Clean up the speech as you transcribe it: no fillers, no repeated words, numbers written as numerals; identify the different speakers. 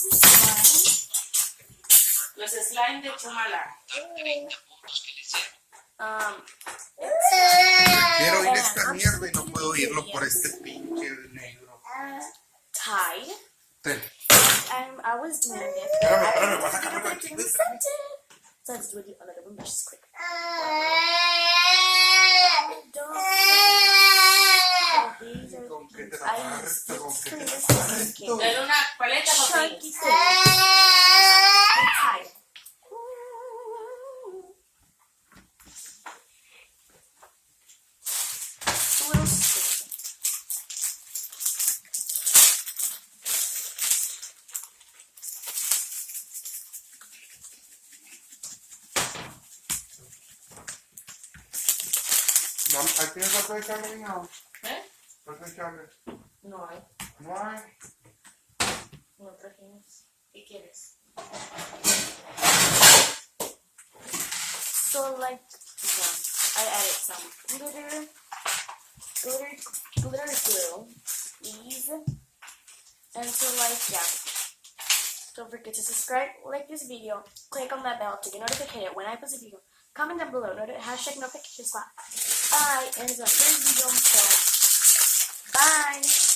Speaker 1: this is slime.
Speaker 2: Los slime de Chumala.
Speaker 3: Quiero oír esta mierda y no puedo oírlo por este pinche negro.
Speaker 1: Tide.
Speaker 3: Ten.
Speaker 1: And I was doing it.
Speaker 3: Espérame, voy a sacarlo de aquí.
Speaker 1: So let's do it another one, just quick. These are
Speaker 3: ¿Con qué te
Speaker 1: I
Speaker 3: la
Speaker 1: use
Speaker 3: parto? ¿Con qué te la
Speaker 1: this
Speaker 3: parto?
Speaker 2: Dale una paleta para
Speaker 1: chunky
Speaker 2: ti.
Speaker 1: thing. Tide. It's a little sticky.
Speaker 3: ¿Aquí no se puede echarle, hija?
Speaker 2: ¿Eh?
Speaker 3: ¿No se echarle?
Speaker 2: No hay.
Speaker 3: No hay.
Speaker 2: No trajimos. ¿Qué quieres?
Speaker 1: So like, yeah, I added some glitter glue, these, and so like, yeah. Don't forget to subscribe, like this video, click on that bell to get notified when I post a video. Comment down below, hashtag notification squad. Bye, and it's my first video, so bye.